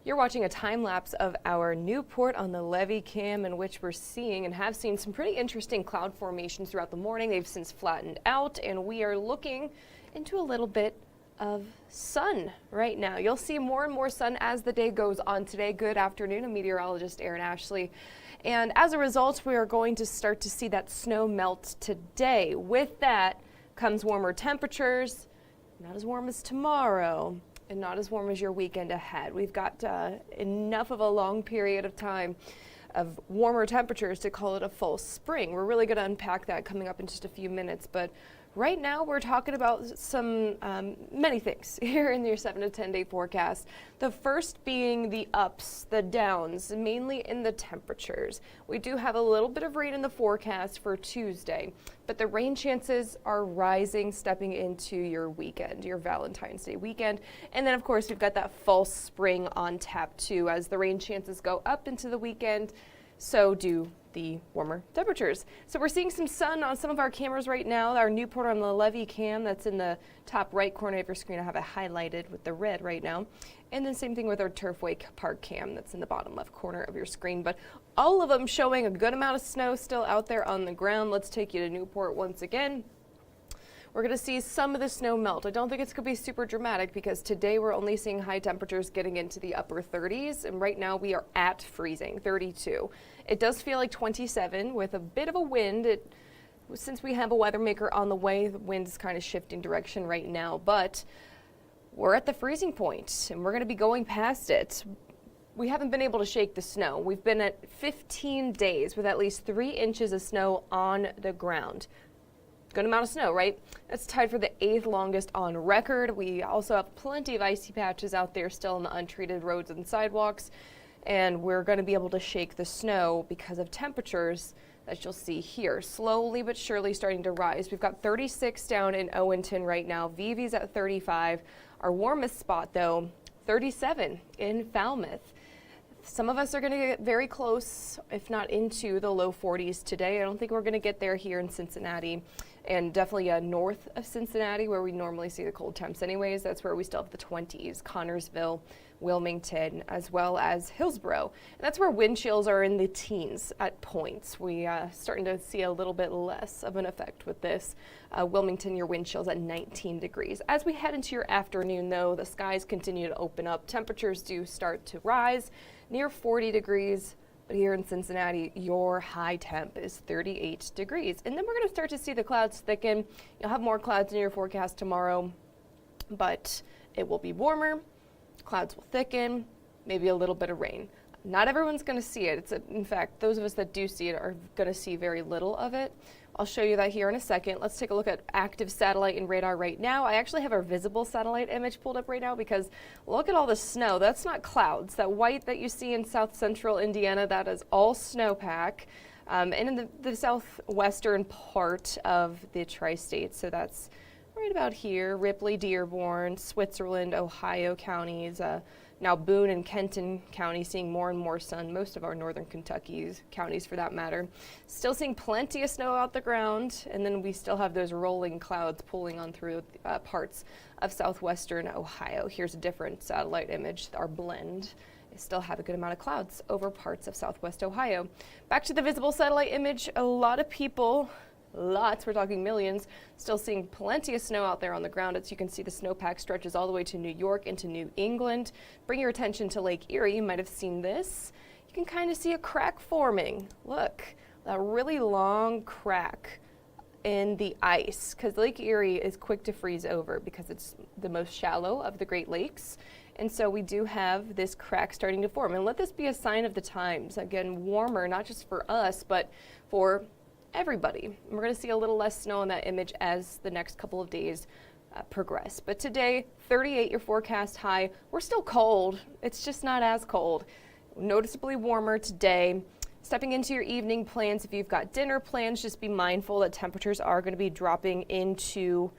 You're watching a time lapse of our Newport on the levee cam, in which we're seeing and have seen some pretty interesting cloud formations throughout the morning. They've since flattened out, and we are looking into a little bit of sun right now. You'll see more and more sun as the day goes on today. Good afternoon, I'm meteorologist Erin Ashley. And as a result, we are going to start to see that snow melt today. With that comes warmer temperatures, not as warm as tomorrow, and not as warm as your weekend ahead. We've got enough of a long period of time of warmer temperatures to call it a full spring. We're really going to unpack that coming up in just a few minutes, but right now we're talking about some many things here in your 7 to 10 day forecast. The first being the ups, the downs, mainly in the temperatures. We do have a little bit of rain in the forecast for Tuesday, but the rain chances are rising stepping into your weekend, your Valentine's Day weekend. And then of course we've got that false spring on tap too. As the rain chances go up into the weekend, so do the warmer temperatures. So we're seeing some sun on some of our cameras right now. Our Newport on the levee cam, that's in the top right corner of your screen. I have it highlighted with the red right now. And then same thing with our Turfway Park cam, that's in the bottom left corner of your screen. But all of them showing a good amount of snow still out there on the ground. Let's take you to Newport once again. We're going to see some of the snow melt. I don't think it's going to be super dramatic because today we're only seeing high temperatures getting into the upper 30s, and right now we are at freezing, 32. It does feel like 27 with a bit of a wind. Since we have a weather maker on the way, the wind is kind of shifting direction right now, but we're at the freezing point and we're going to be going past it. We haven't been able to shake the snow. We've been at 15 days with at least 3 inches of snow on the ground. Good amount of snow, right? That's tied for the 8th longest on record. We also have plenty of icy patches out there still on the untreated roads and sidewalks, and we're going to be able to shake the snow because of temperatures that you'll see here. Slowly but surely starting to rise. We've got 36 down in Owenton right now. Vivi's at 35. Our warmest spot though, 37 in Falmouth. Some of us are going to get very close, if not into the low 40s today. I don't think we're going to get there here in Cincinnati, and definitely north of Cincinnati where we normally see the cold temps anyways. That's where we still have the 20s, Connorsville, Wilmington, as well as Hillsborough. And that's where wind chills are in the teens at points. We starting to see a little bit less of an effect with this. Wilmington, your wind chills at 19 degrees. As we head into your afternoon though, the skies continue to open up. Temperatures do start to rise near 40 degrees. But here in Cincinnati, your high temp is 38 degrees. And then we're going to start to see the clouds thicken. You'll have more clouds in your forecast tomorrow, but it will be warmer. Clouds will thicken, maybe a little bit of rain. Not everyone's going to see it. In fact, those of us that do see it are going to see very little of it. I'll show you that here in a second. Let's take a look at active satellite and radar right now. I actually have our visible satellite image pulled up right now because look at all the snow. That's not clouds. That white that you see in south central Indiana, that is all snowpack. And in the southwestern part of the tri-state, so that's right about here, Ripley, Dearborn, Switzerland, Ohio counties, now Boone and Kenton County seeing more and more sun, most of our northern Kentucky's counties for that matter. Still seeing plenty of snow out the ground, and then we still have those rolling clouds pulling on through parts of southwestern Ohio. Here's a different satellite image, our blend. I still have a good amount of clouds over parts of southwest Ohio. Back to the visible satellite image, a lot of people, we're talking millions, still seeing plenty of snow out there on the ground. As you can see, the snowpack stretches all the way to New York into New England. Bring your attention to Lake Erie. You might have seen this. You can kind of see a crack forming. Look, a really long crack in the ice, because Lake Erie is quick to freeze over because it's the most shallow of the Great Lakes. And so we do have this crack starting to form. And let this be a sign of the times. Again, warmer, not just for us, but for everybody. We're going to see a little less snow in that image as the next couple of days progress. But today, 38 your forecast high. We're still cold. It's just not as cold. Noticeably warmer today. Stepping into your evening plans, if you've got dinner plans, just be mindful that temperatures are going to be dropping into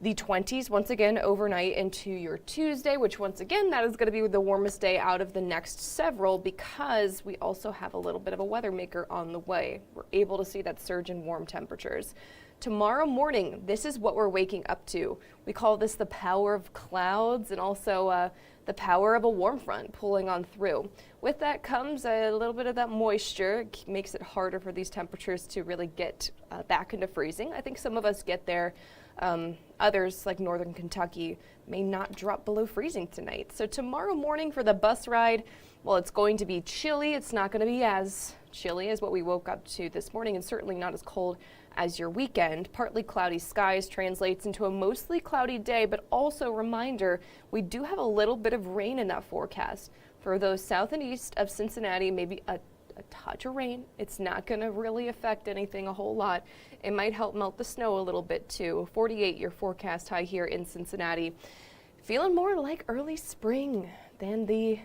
the 20s once again overnight into your Tuesday, which once again, that is going to be the warmest day out of the next several because we also have a little bit of a weather maker on the way. We're able to see that surge in warm temperatures. Tomorrow morning, this is what we're waking up to. We call this the power of clouds and also the the power of a warm front pulling on through. With that comes a little bit of that moisture. It makes it harder for these temperatures to really get back into freezing. I think some of us get there. Others, like northern Kentucky, may not drop below freezing tonight. So tomorrow morning for the bus ride, well, it's going to be chilly. It's not going to be as chilly as what we woke up to this morning, and certainly not as cold as your weekend. Partly cloudy skies translates into a mostly cloudy day, but also reminder, we do have a little bit of rain in that forecast. For those south and east of Cincinnati, maybe a touch of rain. It's not going to really affect anything a whole lot. It might help melt the snow a little bit too. 48 your forecast high here in Cincinnati. Feeling more like early spring than the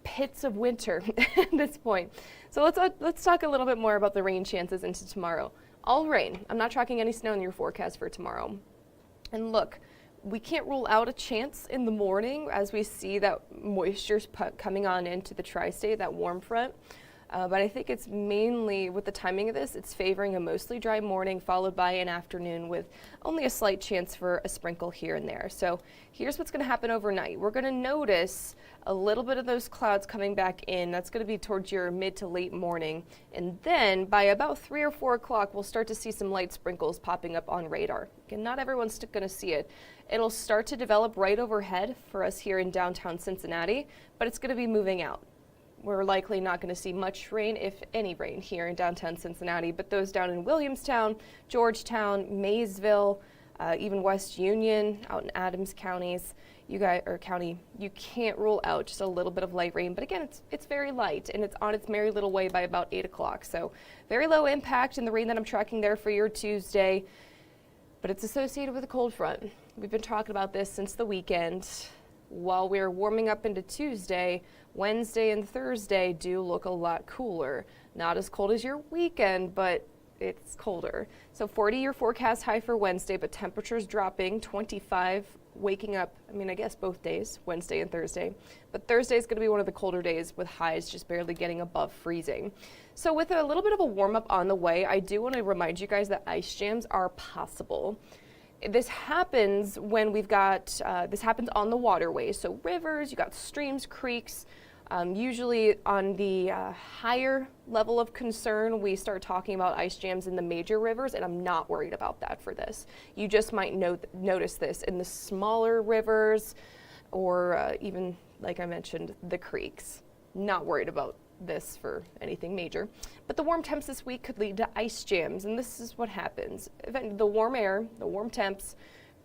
pits of winter at this point. So let's talk a little bit more about the rain chances into tomorrow. All rain. I'm not tracking any snow in your forecast for tomorrow. And look, we can't rule out a chance in the morning as we see that moisture's coming on into the tri-state, that warm front. But I think it's mainly, with the timing of this, it's favoring a mostly dry morning followed by an afternoon with only a slight chance for a sprinkle here and there. So here's what's going to happen overnight. We're going to notice a little bit of those clouds coming back in. That's going to be towards your mid to late morning. And then by about 3 or 4 o'clock, we'll start to see some light sprinkles popping up on radar. Again, not everyone's going to see it. It'll start to develop right overhead for us here in downtown Cincinnati, but it's going to be moving out. We're likely not going to see much rain, if any rain, here in downtown Cincinnati, but those down in Williamstown, Georgetown, Maysville, even West Union, out in Adams counties, you can't rule out just a little bit of light rain. But again, it's very light, and it's on its merry little way by about 8 o'clock. So very low impact in the rain that I'm tracking there for your Tuesday, but it's associated with a cold front. We've been talking about this since the weekend. While we're warming up into Tuesday, Wednesday and Thursday do look a lot cooler. Not as cold as your weekend, but it's colder. So 40 your forecast high for Wednesday, but temperatures dropping, 25 waking up, I guess both days, Wednesday and Thursday. But Thursday is going to be one of the colder days with highs just barely getting above freezing. So with a little bit of a warm up on the way, I do want to remind you guys that ice jams are possible. This happens when we've got, this happens on the waterways, so rivers, you got streams, creeks. Usually on the higher level of concern, we start talking about ice jams in the major rivers, and I'm not worried about that for this. You just might notice this in the smaller rivers or even, like I mentioned, the creeks. Not worried about this for anything major. But the warm temps this week could lead to ice jams, and this is what happens. The warm air, the warm temps,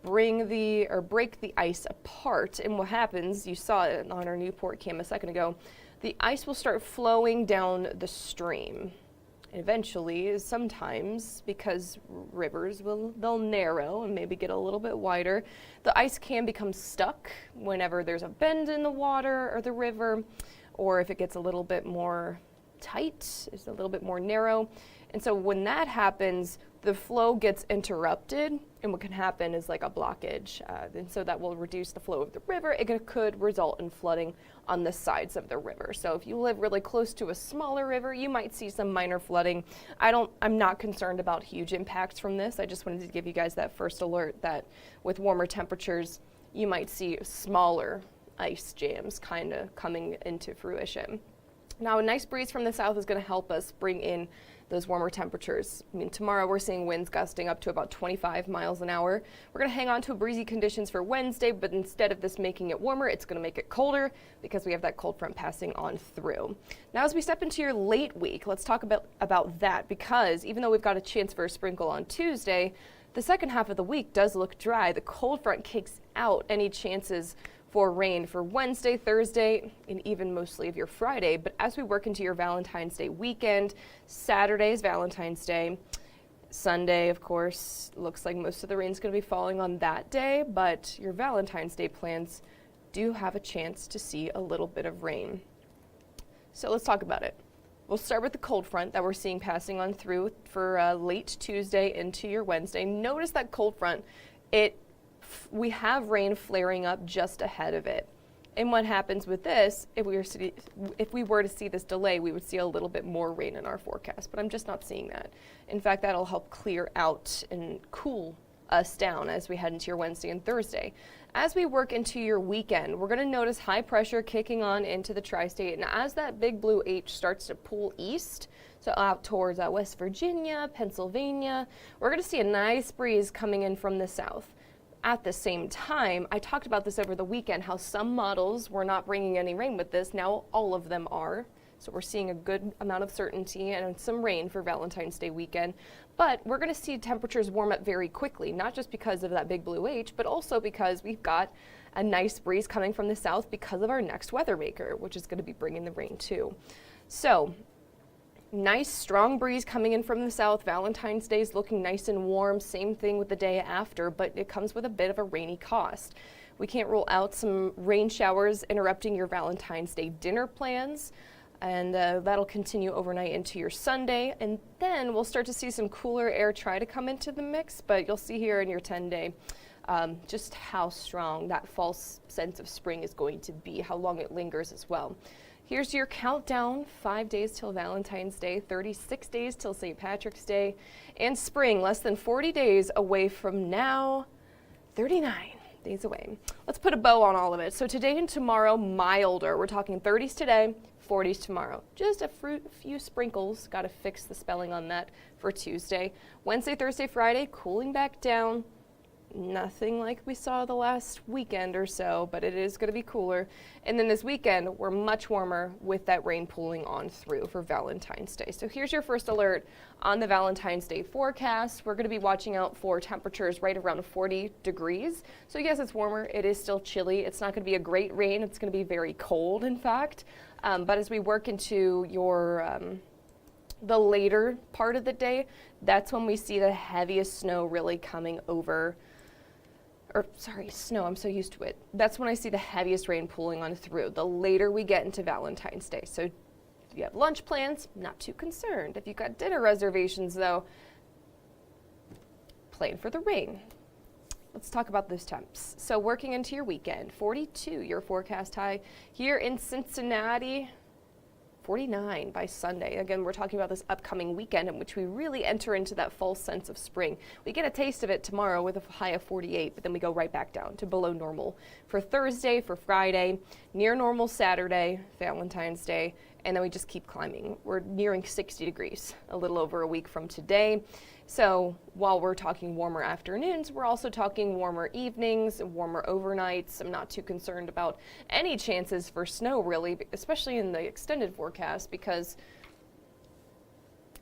break the ice apart, and what happens, you saw it on our Newport cam a second ago, the ice will start flowing down the stream. Eventually, sometimes, because rivers they'll narrow and maybe get a little bit wider, the ice can become stuck whenever there's a bend in the water or the river, or if it gets a little bit more tight, it's a little bit more narrow. And so when that happens, the flow gets interrupted, and what can happen is like a blockage. And so that will reduce the flow of the river. It could result in flooding on the sides of the river. So if you live really close to a smaller river, you might see some minor flooding. I'm not concerned about huge impacts from this. I just wanted to give you guys that first alert that with warmer temperatures, you might see smaller ice jams kind of coming into fruition. Now, a nice breeze from the south is going to help us bring in those warmer temperatures. Tomorrow we're seeing winds gusting up to about 25 miles an hour. We're going to hang on to breezy conditions for Wednesday, but instead of this making it warmer, it's going to make it colder because we have that cold front passing on through. Now, as we step into your late week, let's talk about that, because even though we've got a chance for a sprinkle on Tuesday, the second half of the week does look dry. The cold front kicks out any chances for rain for Wednesday, Thursday, and even mostly of your Friday. But as we work into your Valentine's Day weekend, Saturday is Valentine's Day. Sunday, of course, looks like most of the rain's going to be falling on that day, but your Valentine's Day plans do have a chance to see a little bit of rain. So let's talk about it. We'll start with the cold front that we're seeing passing on through for late Tuesday into your Wednesday. Notice that cold front, we have rain flaring up just ahead of it. And what happens with this, if we were to see this delay, we would see a little bit more rain in our forecast, but I'm just not seeing that. In fact, that'll help clear out and cool us down as we head into your Wednesday and Thursday. As we work into your weekend, we're going to notice high pressure kicking on into the tri-state, and as that big blue H starts to pull east, so out towards West Virginia, Pennsylvania, we're going to see a nice breeze coming in from the south. At the same time, I talked about this over the weekend, how some models were not bringing any rain with this. Now all of them are. So we're seeing a good amount of certainty and some rain for Valentine's Day weekend. But we're going to see temperatures warm up very quickly, not just because of that big blue H, but also because we've got a nice breeze coming from the south because of our next weather maker, which is going to be bringing the rain too. So nice strong breeze coming in from the south. Valentine's Day is looking nice and warm. Same thing with the day after, but it comes with a bit of a rainy cost. We can't rule out some rain showers interrupting your Valentine's Day dinner plans. And that'll continue overnight into your Sunday. And then we'll start to see some cooler air try to come into the mix, but you'll see here in your 10-day just how strong that false sense of spring is going to be, how long it lingers as well. Here's your countdown: 5 days till Valentine's Day, 36 days till St. Patrick's Day, and spring less than 40 days away from now, 39 days away. Let's put a bow on all of it. So today and tomorrow, milder. We're talking 30s today, 40s tomorrow. Just a few sprinkles. Got to fix the spelling on that for Tuesday. Wednesday, Thursday, Friday, cooling back down. Nothing like we saw the last weekend or so, but it is going to be cooler. And then this weekend, we're much warmer with that rain pulling on through for Valentine's Day. So here's your first alert on the Valentine's Day forecast. We're going to be watching out for temperatures right around 40 degrees. So yes, it's warmer. It is still chilly. It's not going to be a great rain. It's going to be very cold, in fact. But as we work into your the later part of the day, that's when we see the heaviest snow really coming over. Or sorry, snow, I'm so used to it. That's when I see the heaviest rain pulling on through, the later we get into Valentine's Day. So if you have lunch plans, not too concerned. If you've got dinner reservations though, plan for the rain. Let's talk about those temps. So working into your weekend, 42 your forecast high. Here in Cincinnati, 49 by Sunday. Again, we're talking about this upcoming weekend in which we really enter into that false sense of spring. We get a taste of it tomorrow with a high of 48, but then we go right back down to below normal for Thursday, for Friday, near normal Saturday, Valentine's Day, and then we just keep climbing. We're nearing 60 degrees a little over a week from today. So while we're talking warmer afternoons, we're also talking warmer evenings, warmer overnights. I'm not too concerned about any chances for snow really, especially in the extended forecast, because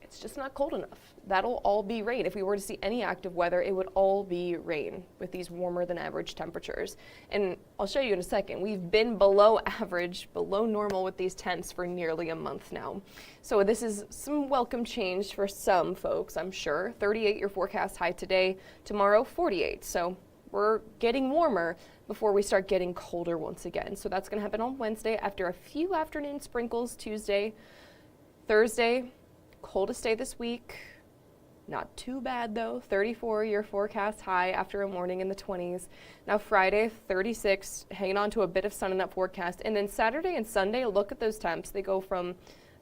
it's just not cold enough. That'll all be rain. If we were to see any active weather, it would all be rain with these warmer than average temperatures. And I'll show you in a second. We've been below average, below normal with these temps for nearly a month now. So this is some welcome change for some folks, I'm sure. 38 your forecast high today, tomorrow 48. So we're getting warmer before we start getting colder once again. So that's going to happen on Wednesday after a few afternoon sprinkles Tuesday, Thursday. Coldest day this week. Not too bad though. 34 your forecast high after a morning in the 20s. Now Friday 36, hanging on to a bit of sun in that forecast. And then Saturday and Sunday, look at those temps. They go from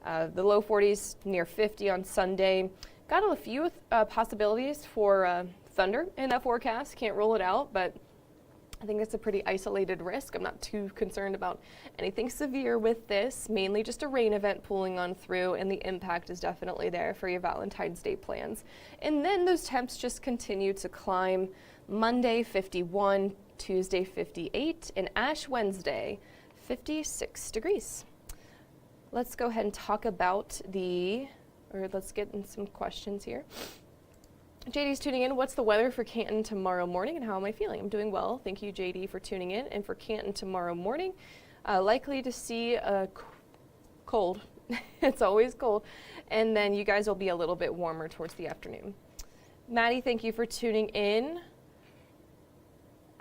the low 40s near 50 on Sunday. Got a few possibilities for thunder in that forecast. Can't rule it out, but I think it's a pretty isolated risk. I'm not too concerned about anything severe with this, mainly just a rain event pulling on through, and the impact is definitely there for your Valentine's Day plans. And then those temps just continue to climb. Monday 51, Tuesday 58, and Ash Wednesday 56 degrees. Let's go ahead and talk about let's get in some questions here. JD's tuning in. What's the weather for Canton tomorrow morning and how am I feeling? I'm doing well. Thank you, JD, for tuning in. And for Canton tomorrow morning, likely to see cold. It's always cold. And then you guys will be a little bit warmer towards the afternoon. Maddie, thank you for tuning in.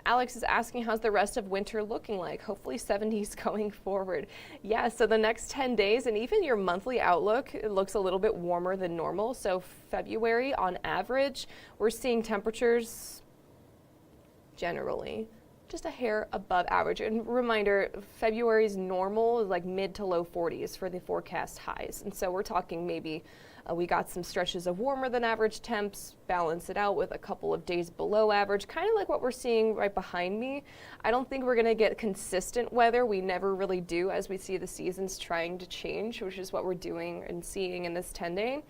Alex is asking, how's the rest of winter looking like? Hopefully 70s going forward. Yeah, so the next 10 days and even your monthly outlook, it looks a little bit warmer than normal. So February, on average, we're seeing temperatures generally just a hair above average. And reminder, February's normal is like mid to low 40s for the forecast highs. And so we're talking maybe we got some stretches of warmer than average temps, balance it out with a couple of days below average, kind of like what we're seeing right behind me. I don't think we're going to get consistent weather. We never really do as we see the seasons trying to change, which is what we're doing and seeing in this 10-day.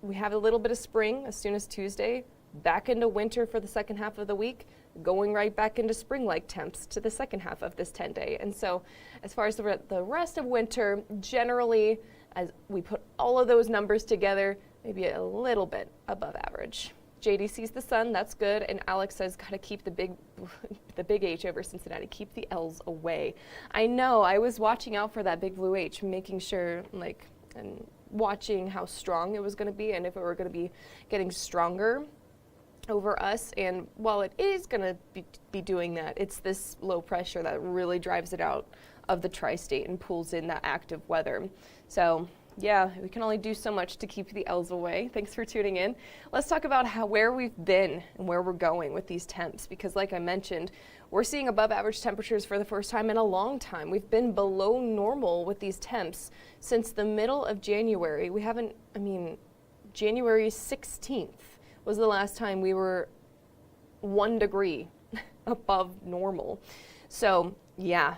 We have a little bit of spring as soon as Tuesday, back into winter for the second half of the week, going right back into spring-like temps to the second half of this 10-day. And so as far as the rest of winter, generally, as we put all of those numbers together, maybe a little bit above average. JD sees the sun, that's good, and Alex says, gotta keep the big H over Cincinnati, keep the L's away. I know, I was watching out for that big blue H, making sure, and watching how strong it was gonna be and if it were gonna be getting stronger over us. And while it is going to be doing that, it's this low pressure that really drives it out of the tri-state and pulls in that active weather. So yeah, we can only do so much to keep the L's away. Thanks for tuning in. Let's talk about where we've been and where we're going with these temps, because like I mentioned, we're seeing above average temperatures for the first time in a long time. We've been below normal with these temps since the middle of January. January 16th. Was the last time we were 1 degree above normal. So yeah,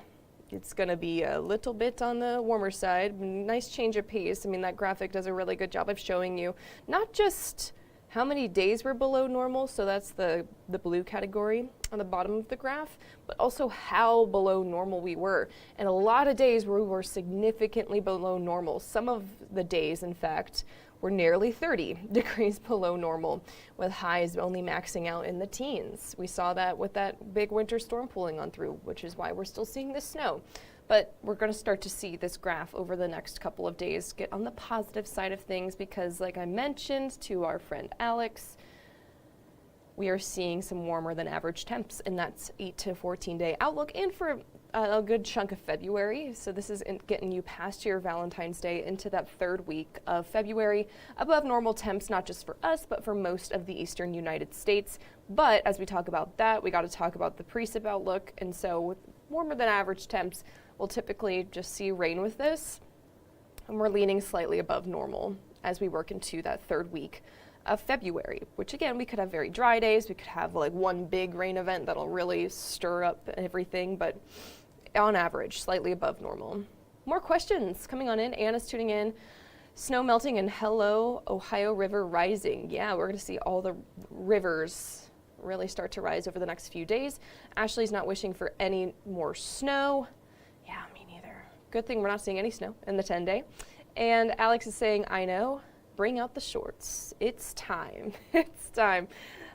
it's gonna be a little bit on the warmer side. Nice change of pace. I mean, that graphic does a really good job of showing you not just how many days we're below normal, so that's the blue category on the bottom of the graph, but also how below normal we were. And a lot of days where we were significantly below normal. Some of the days, in fact, were nearly 30 degrees below normal, with highs only maxing out in the teens. We saw that with that big winter storm pulling on through, which is why we're still seeing the snow. But we're going to start to see this graph over the next couple of days get on the positive side of things, because like I mentioned to our friend Alex, we are seeing some warmer than average temps, and that's 8 to 14-day outlook, and for a good chunk of February. So this is getting you past your Valentine's Day into that third week of February. Above normal temps, not just for us, but for most of the eastern United States. But as we talk about that, we got to talk about the precip outlook. And so with warmer than average temps, we'll typically just see rain with this. And we're leaning slightly above normal as we work into that third week of February, which again, we could have very dry days. We could have like one big rain event that'll really stir up everything, but on average, slightly above normal. More questions coming on in. Anna's tuning in. Snow melting and hello, Ohio River rising. Yeah, we're going to see all the rivers really start to rise over the next few days. Ashley's not wishing for any more snow. Yeah, me neither. Good thing we're not seeing any snow in the 10-day. And Alex is saying, I know, bring out the shorts. It's time. It's time.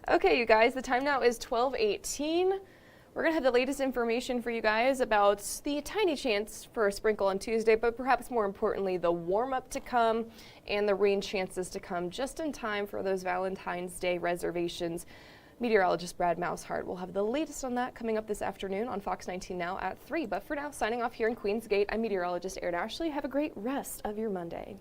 Okay, you guys, the time now is 12:18. We're going to have the latest information for you guys about the tiny chance for a sprinkle on Tuesday, but perhaps more importantly, the warm-up to come and the rain chances to come just in time for those Valentine's Day reservations. Meteorologist Brad Mousehart will have the latest on that coming up this afternoon on Fox 19 Now at 3. But for now, signing off here in Queens Gate, I'm meteorologist Erin Ashley. Have a great rest of your Monday.